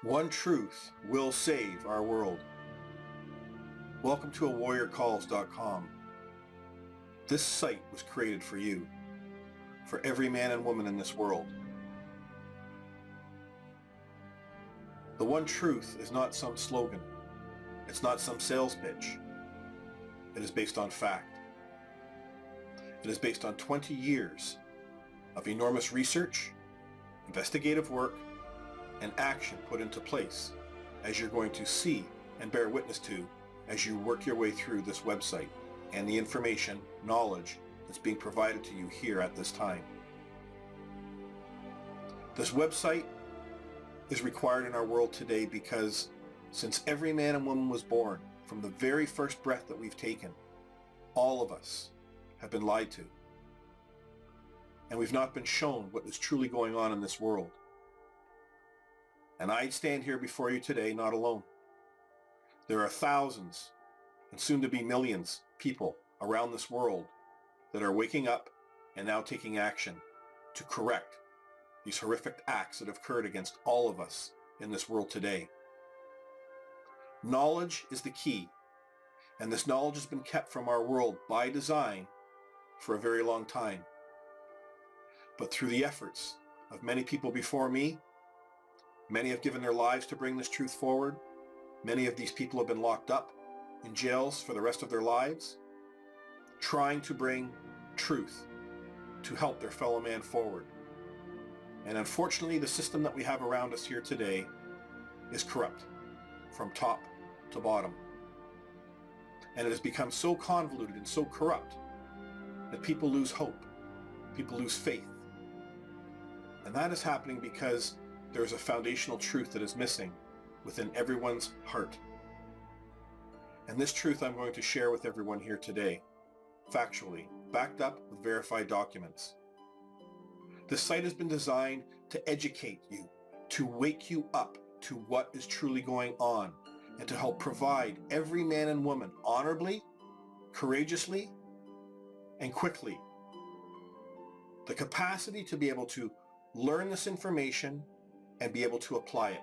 One truth will save our world. Welcome to awarriorcalls.com. This site was created for you, for every man and woman in this world. The one truth is not some slogan. It's not some sales pitch. It is based on fact. It is based on 20 years of enormous research, investigative work, and action put into place, as you're going to see and bear witness to as you work your way through this website and the information, knowledge that's being provided to you here at this time. This website is required in our world today because since every man and woman was born, from the very first breath that we've taken, all of us have been lied to. And we've not been shown what is truly going on in this world. And I stand here before you today not alone. There are thousands, and soon to be millions, people around this world that are waking up and now taking action to correct these horrific acts that have occurred against all of us in this world today. Knowledge is the key, and this knowledge has been kept from our world by design for a very long time. But through the efforts of many people before me, many have given their lives to bring this truth forward. Many of these people have been locked up in jails for the rest of their lives, trying to bring truth to help their fellow man forward. And unfortunately, the system that we have around us here today is corrupt from top to bottom. And it has become so convoluted and so corrupt that people lose hope. People lose faith. And that is happening because there is a foundational truth that is missing within everyone's heart. And this truth I'm going to share with everyone here today, factually, backed up with verified documents. This site has been designed to educate you, to wake you up to what is truly going on, and to help provide every man and woman honorably, courageously, and quickly the capacity to be able to learn this information and be able to apply it.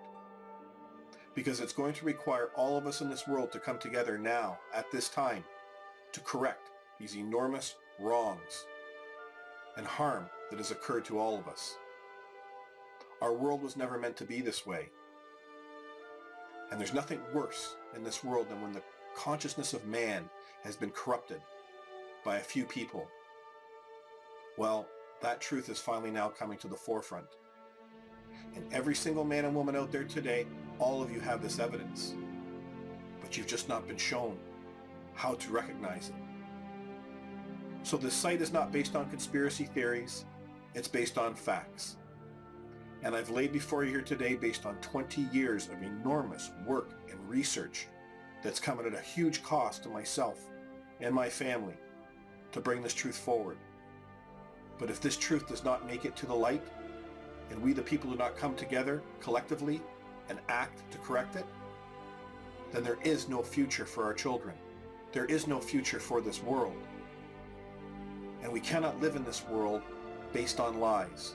Because it's going to require all of us in this world to come together now, at this time, to correct these enormous wrongs and harm that has occurred to all of us. Our world was never meant to be this way. And there's nothing worse in this world than when the consciousness of man has been corrupted by a few people. Well, that truth is finally now coming to the forefront. And every single man and woman out there today, all of you have this evidence, but you've just not been shown how to recognize it. So this site is not based on conspiracy theories, it's based on facts. And I've laid before you here today based on 20 years of enormous work and research that's come at a huge cost to myself and my family to bring this truth forward. But if this truth does not make it to the light, and we the people do not come together collectively and act to correct it, then there is no future for our children. There is no future for this world. And we cannot live in this world based on lies.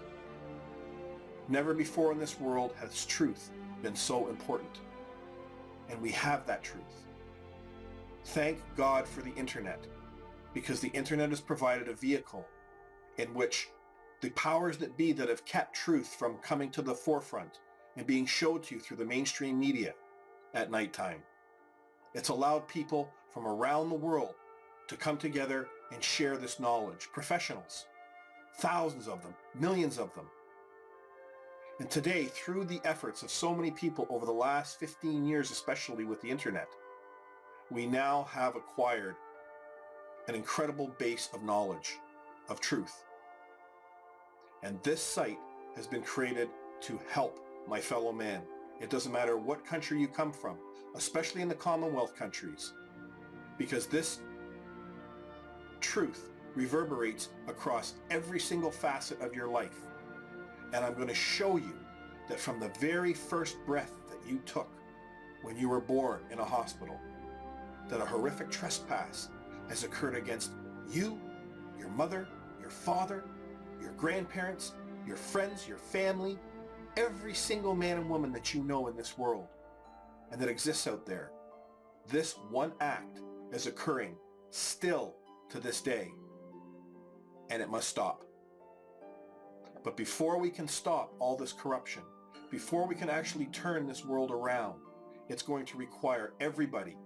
Never before in this world has truth been so important. And we have that truth. Thank God for the internet, because the internet has provided a vehicle in which the powers that be that have kept truth from coming to the forefront and being showed to you through the mainstream media at nighttime. It's allowed people from around the world to come together and share this knowledge. Professionals, thousands of them, millions of them. And today, through the efforts of so many people over the last 15 years, especially with the internet, we now have acquired an incredible base of knowledge, of truth. And this site has been created to help my fellow man. It doesn't matter what country you come from, especially in the Commonwealth countries, because this truth reverberates across every single facet of your life. And I'm going to show you that from the very first breath that you took when you were born in a hospital, that a horrific trespass has occurred against you, your mother, your father, your grandparents, your friends, your family, every single man and woman that you know in this world and that exists out there, this one act is occurring still to this day, and it must stop. But before we can stop all this corruption, before we can actually turn this world around, it's going to require everybody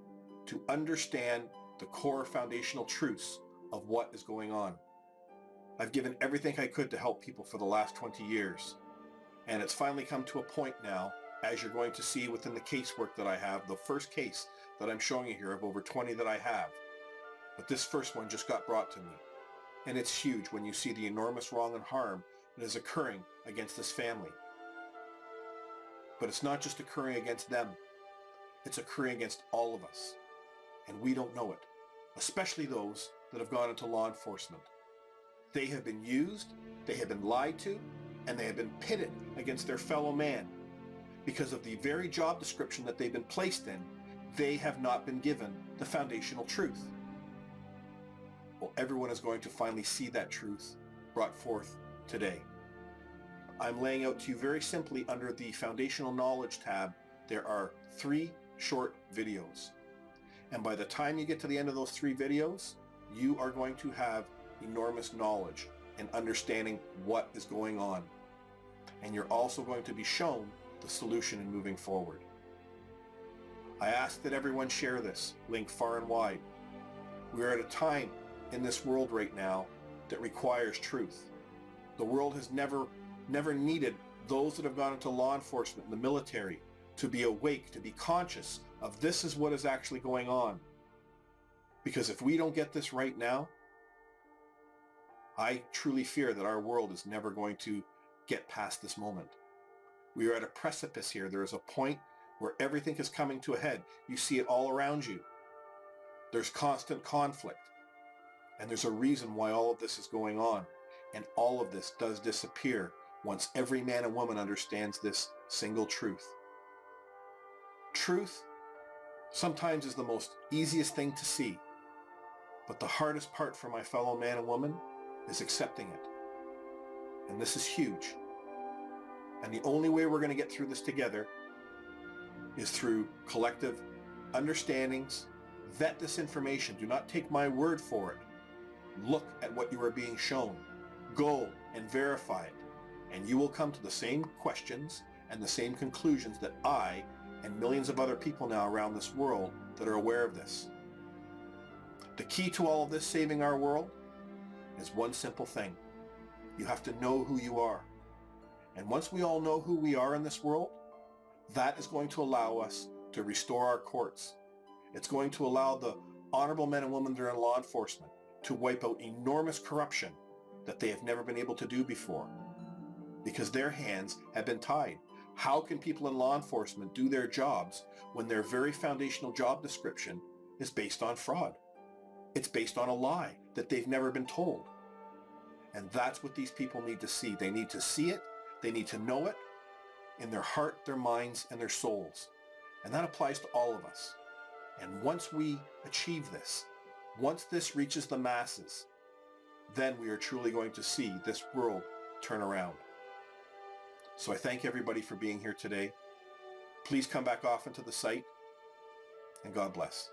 to understand the core foundational truths of what is going on. I've given everything I could to help people for the last 20 years. And it's finally come to a point now, as you're going to see within the casework that I have, the first case that I'm showing you here of over 20 that I have. But this first one just got brought to me. And it's huge when you see the enormous wrong and harm that is occurring against this family. But it's not just occurring against them. It's occurring against all of us. And we don't know it, especially those that have gone into law enforcement. They have been used, they have been lied to, and they have been pitted against their fellow man. Because of the very job description that they've been placed in, they have not been given the foundational truth. Well, everyone is going to finally see that truth brought forth today. I'm laying out to you very simply under the foundational knowledge tab, there are 3 short videos. And by the time you get to the end of those 3 videos, you are going to have enormous knowledge and understanding what is going on. And you're also going to be shown the solution in moving forward. I ask that everyone share this link far and wide. We are at a time in this world right now that requires truth. The world has never needed those that have gone into law enforcement and the military to be awake, to be conscious of this is what is actually going on. Because if we don't get this right now, I truly fear that our world is never going to get past this moment. We are at a precipice here. There is a point where everything is coming to a head. You see it all around you. There's constant conflict. And there's a reason why all of this is going on. And all of this does disappear once every man and woman understands this single truth. Truth sometimes is the most easiest thing to see. But the hardest part for my fellow man and woman is accepting it. And this is huge. And the only way we're going to get through this together is through collective understandings. Vet this information. Do not take my word for it. Look at what you are being shown. Go and verify it. And you will come to the same questions and the same conclusions that I and millions of other people now around this world that are aware of this. The key to all of this saving our world is one simple thing. You have to know who you are. And once we all know who we are in this world, that is going to allow us to restore our courts. It's going to allow the honorable men and women that are in law enforcement to wipe out enormous corruption that they have never been able to do before because their hands have been tied. How can people in law enforcement do their jobs when their very foundational job description is based on fraud? It's based on a lie that they've never been told. And that's what these people need to see. They need to see it. They need to know it in their heart, their minds, and their souls. And that applies to all of us. And once we achieve this, once this reaches the masses, then we are truly going to see this world turn around. So I thank everybody for being here today. Please come back often to the site, and God bless.